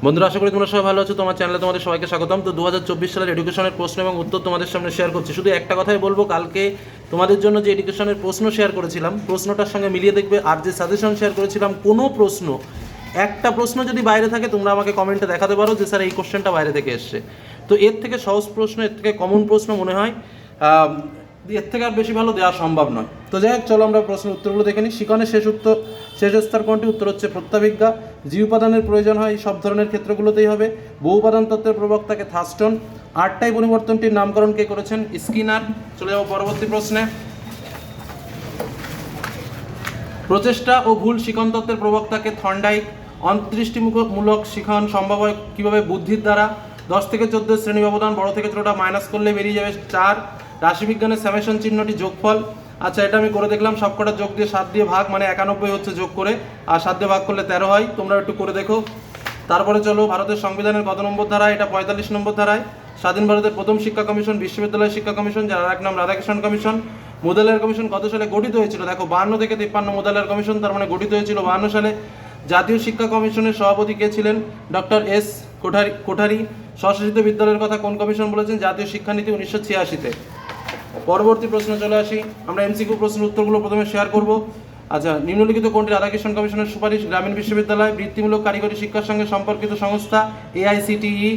বন্ধুরা, আশা করি তোমরা সবাই ভালো আছো। তোমার চ্যানেলে তোমাদের সবাইকে স্বাগতম। তো 2024 সালের এডুকেশনের প্রশ্ন এবং উত্তর তোমাদের সামনে শেয়ার করছি। শুধু একটা কথাই বলবো, কালকে তোমাদের জন্য যে এডুকেশনের প্রশ্ন শেয়ার করেছিলাম, প্রশ্নটার সঙ্গে মিলিয়ে দেখবে, আর যে সাজেশন শেয়ার করেছিলাম, কোনো প্রশ্ন, একটা প্রশ্ন যদি বাইরে থাকে তোমরা আমাকে কমেন্টে দেখাতে পারো যে স্যার এই কোশ্চেনটা বাইরে থেকে এসছে। তো এর থেকে সহজ প্রশ্ন, এর থেকে কমন প্রশ্ন মনে হয় এর থেকে আর বেশি ভালো দেওয়া সম্ভব নয়। তো যাই হোক, চলো আমরা প্রশ্নের উত্তরগুলো দেখে নিই। শিকনের শেষ স্তর কোনটি? উত্তর হচ্ছে প্রত্যাবিজ্ঞা। জি উপাদানের প্রয়োজন হয় সব ধরনের ক্ষেত্রগুলোতেই হবে। বহু উপাদান তত্ত্বের প্রবক্তাকে থার্স্টন। আটটাই পরিবর্তনটির নামকরণ কে করেছেন? স্কিনার। চলে যাবো পরবর্তী প্রশ্নে। প্রচেষ্টা ও ভুল শিখন তত্ত্বের প্রবক্তাকে থর্নডাইক। 29টি মূলক শিখন সম্ভব হয় কীভাবে? বুদ্ধির দ্বারা। 10 থেকে 14 শ্রেণী ব্যবধান, বড় থেকে ছোটটা মাইনাস করলে বেরিয়ে যাবে 4। রাশিবিজ্ঞানের স্যামেশন চিহ্নটি যোগফল। আচ্ছা, এটা আমি করে দেখলাম, সবকটা যোগ দিয়ে 7 দিয়ে ভাগ, মানে 91 হচ্ছে যোগ করে, আর 7 দিয়ে ভাগ করলে 13 হয়। তোমরা একটু করে দেখো। তারপরে চলো, ভারতের সংবিধানের কত নম্বর ধারায়? এটা 45 নম্বর ধারায়। স্বাধীন ভারতের প্রথম শিক্ষা কমিশন বিশ্ববিদ্যালয় শিক্ষা কমিশন, যার এক নাম রাধাকৃষ্ণন কমিশন। মুদালিয়ার কমিশন কত সালে গঠিত হয়েছিল? দেখো, 52 থেকে 53 মুদালিয়ার কমিশন, তার মানে গঠিত হয়েছিল 52 সালে। জাতীয় শিক্ষা কমিশনের সভাপতি কে ছিলেন? Doctor S Kothari. স্বশাসিত বিদ্যালয়ের কথা কোন কমিশন বলেছেন? জাতীয় শিক্ষানীতি 1986-তে। পরবর্তী প্রশ্ন চলে আসি। আমরা এমসিকিউ প্রশ্নের উত্তরগুলো প্রথমে শেয়ার করব। আচ্ছা, নিম্নলিখিত কোনটি রাধাকৃষ্ণন কমিশনের সুপারিশ? গ্রামীণ বিশ্ববিদ্যালয়। বৃত্তিমূলক কারিগরি শিক্ষার সঙ্গে সম্পর্কিত সংস্থা AICTE।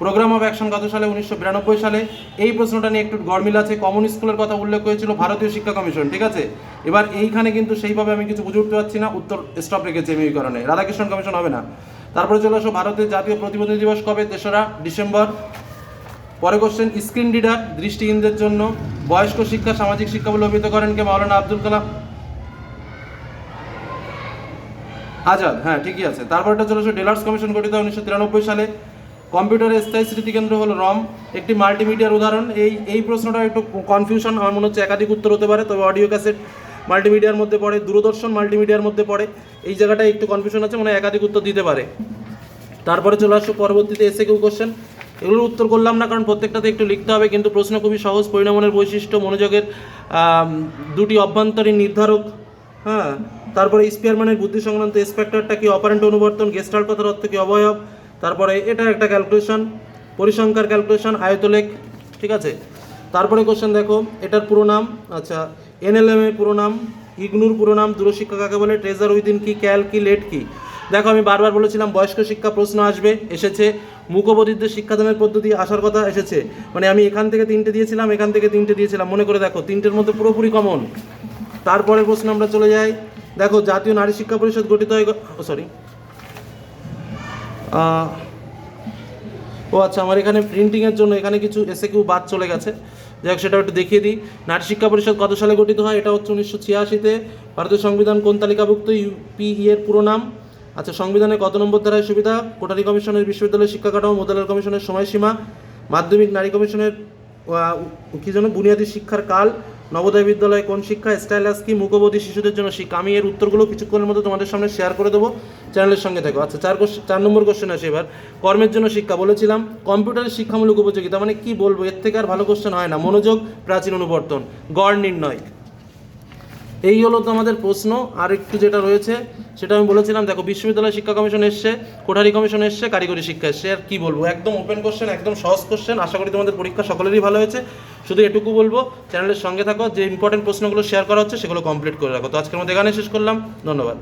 প্রোগ্রাম অফ অ্যাকশন কত সালে? 1992 সালে। এই প্রশ্নটা নিয়ে একটু গরমিল আছে। কমন স্কুলের কথা উল্লেখ হয়েছিল ভারতীয় শিক্ষা কমিশন, ঠিক আছে। এবার এইখানে কিন্তু সেইভাবে আমি কিছু বুঝে উঠতে পারছি না, উত্তর স্টপ রেখেছি আমি এই কারণে, রাধাকৃষ্ণন কমিশন হবে না। তারপরে চলে আসো, ভারতের জাতীয় প্রতিবন্ধী দিবস কবে? 3রা ডিসেম্বর। পরে কোশ্চেন, স্ক্রিন রিডার দৃষ্টিহীনদের জন্য। বয়স্ক শিক্ষা সামাজিক শিক্ষা বলে অভিহিত করেন কে? মাওলানা আব্দুল কালাম আজাদ। হ্যাঁ, ঠিকই আছে। তারপরটা চলে আসো, ডেলার্স কমিশন গঠিত হয় 1993 সালে। কম্পিউটারের স্থায়ী স্মৃতিকেন্দ্র হলো রম। একটি মাল্টিমিডিয়ার উদাহরণ। এই প্রশ্নটা একটু কনফিউশন, আমার মনে হচ্ছে একাধিক উত্তর হতে পারে, তবে অডিও ক্যাসেট মাল্টিমিডিয়ার মধ্যে পড়ে, দূরদর্শন মাল্টিমিডিয়ার মধ্যে পড়ে। এই জায়গাটায় একটু কনফিউশন আছে, মানে একাধিক উত্তর দিতে পারে। তারপরে চলে আসো পরবর্তীতে এসএকিউ কোশ্চেন। এগুলোর উত্তর করলাম না, কারণ প্রত্যেকটাতে একটু লিখতে হবে, কিন্তু প্রশ্ন খুবই সহজ। পরিণামনের বৈশিষ্ট্য, মনোযোগের দুটি অভ্যন্তরীণ নির্ধারক। হ্যাঁ, তারপরে স্পিয়ারম্যানের বুদ্ধি সংক্রান্ত স্পেক্টরটা কি? অপারেন্ট অনুবর্তন। গেস্টাল্ট কথার অর্থ কি? অবয়ব। তারপরে এটা একটা ক্যালকুলেশন, পরিসংখ্যার ক্যালকুলেশন, আয়তলেখ, ঠিক আছে। তারপরে কোশ্চেন দেখো, এটার পুরো নাম। আচ্ছা, NLM এর পুরো নাম, ইগনুর পুরো নাম, দূরশিক্ষা কাকে বলে, ট্রেজার উইদিন কি, ক্যাল কি, লেট কি। দেখো, আমি বারবার বলেছিলাম বয়স্ক শিক্ষা প্রশ্ন আসবে, এসেছে। মুখবধিরদের শিক্ষাদানের পদ্ধতি আসার কথা, এসেছে। মানে আমি এখান থেকে 3টে দিয়েছিলাম, এখান থেকে 3টে দিয়েছিলাম, মনে করে দেখো, 3টের মধ্যে পুরোপুরি কমন। তারপরের প্রশ্ন আমরা চলে যাই। দেখো, জাতীয় নারী শিক্ষা পরিষদ গঠিত হয়, আচ্ছা, আমার এখানে প্রিন্টিংয়ের জন্য এখানে কিছু এসএকিউ বাদ চলে গেছে। যাই হোক, সেটাও একটু দেখিয়ে দিই। নারী শিক্ষা পরিষদ কত সালে গঠিত হয়? এটা হচ্ছে 1986-তে। ভারতীয় সংবিধান কোন তালিকাভুক্ত? UPE এর পুরো নাম। আচ্ছা, সংবিধানের কত নম্বর ধারায় সুবিধা? কোটারি কমিশনের বিশ্ববিদ্যালয়ের শিক্ষা কাঠামো, মোদালের কমিশনের সময়সীমা, মাধ্যমিক নারী কমিশনের কী যেন বুনিয়াদী শিক্ষার কাল, নবোদয় বিদ্যালয়ে কোন শিক্ষা, স্টাইলাস কি, মুখবধী শিশুদের জন্য শিক্ষা। আমি এর উত্তরগুলো কিছুক্ষণের মধ্যে তোমাদের সামনে শেয়ার করে দেবো, চ্যানেলের সঙ্গে থাকো। আচ্ছা, 4 নম্বর কোশ্চেন আসে এবার। কর্মের জন্য শিক্ষা বলেছিলাম। কম্পিউটারের শিক্ষামূলক উপযোগিতা, মানে কি বলবো, এর থেকে আর ভালো কোশ্চেন হয় না। মনোযোগ, প্রাচীন অনুবর্তন, গড় নির্ণয়। এই হলো তো আমাদের প্রশ্ন। আর একটু যেটা রয়েছে সেটা আমি বলেছিলাম, দেখো, বিশ্ববিদ্যালয় শিক্ষা কমিশন এসছে, কোঠারি কমিশন এসছে, কারিগরি শিক্ষা এসছে। আর কি বলবো, একদম ওপেন কোশ্চেন, একদম সহজ কোশ্চেন। আশা করি তোমাদের পরীক্ষা সকলেরই ভালো হয়েছে। শুধু এটুকু বলবো, চ্যানেলের সঙ্গে থাকো, যে ইম্পর্টেন্ট প্রশ্নগুলো শেয়ার করা হচ্ছে সেগুলো কমপ্লিট করে রাখো। তো আজকের মধ্যে এখানে শেষ করলাম। ধন্যবাদ।